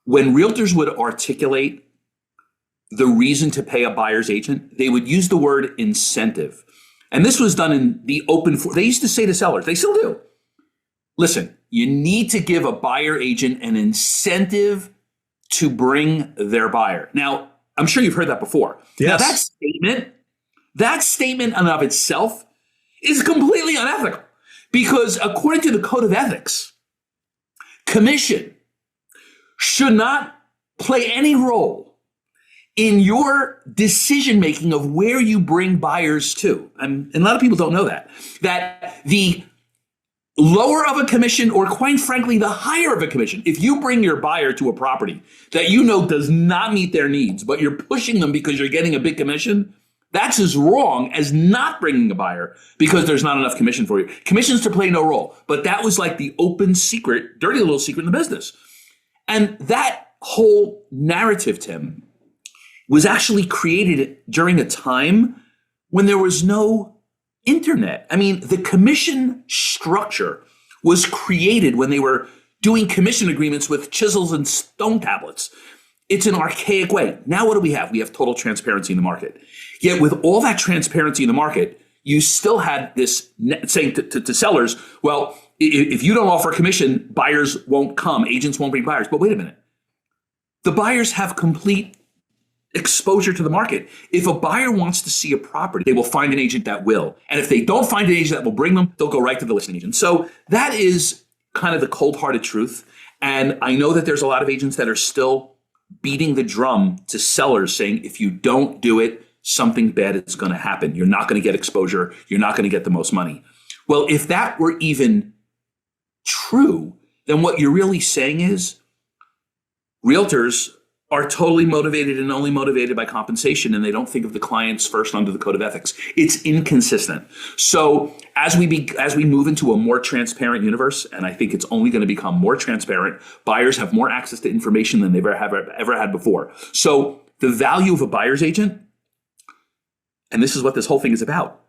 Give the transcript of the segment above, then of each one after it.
when realtors would articulate the reason to pay a buyer's agent, they would use the word incentive. And this was done in the open forum. They used to say to sellers, they still do. Listen, you need to give a buyer agent an incentive to bring their buyer. Now, I'm sure you've heard that before. Yes. Now, that statement in and of itself is completely unethical because according to the Code of Ethics, commission should not play any role in your decision-making of where you bring buyers to. And a lot of people don't know that the lower of a commission, or quite frankly, the higher of a commission, if you bring your buyer to a property that you know does not meet their needs, but you're pushing them because you're getting a big commission, that's as wrong as not bringing a buyer because there's not enough commission for you. Commissions to play no role. But that was like the open secret, dirty little secret in the business. And that whole narrative, Tim, was actually created during a time when there was no internet. I mean, the commission structure was created when they were doing commission agreements with chisels and stone tablets. It's an archaic way. Now what do we have? We have total transparency in the market. Yet with all that transparency in the market, you still had this saying to sellers, well, if you don't offer commission, buyers won't come, agents won't bring buyers. But wait a minute. The buyers have complete exposure to the market. If a buyer wants to see a property, they will find an agent that will. And if they don't find an agent that will bring them, they'll go right to the listing agent. So that is kind of the cold-hearted truth. And I know that there's a lot of agents that are still beating the drum to sellers saying, if you don't do it, something bad is going to happen. You're not going to get exposure. You're not going to get the most money. Well, if that were even true, then what you're really saying is realtors are totally motivated and only motivated by compensation, and they don't think of the clients first under the Code of Ethics. It's inconsistent. So as we move into a more transparent universe, and I think it's only going to become more transparent, buyers have more access to information than they've ever had before. So the value of a buyer's agent, and this is what this whole thing is about,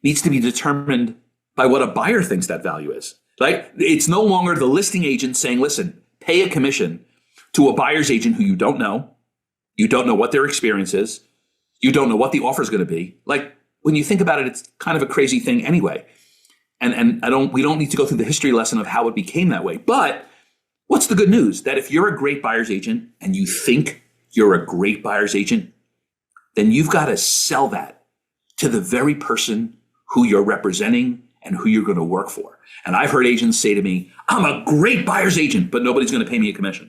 needs to be determined by what a buyer thinks that value is. Like, it's no longer the listing agent saying, listen, pay a commission to a buyer's agent who you don't know what their experience is, you don't know what the offer is going to be. Like, when you think about it, it's kind of a crazy thing anyway. And we don't need to go through the history lesson of how it became that way. But what's the good news? That if you're a great buyer's agent and you think you're a great buyer's agent, then you've got to sell that to the very person who you're representing and who you're going to work for. And I've heard agents say to me, I'm a great buyer's agent, but nobody's going to pay me a commission.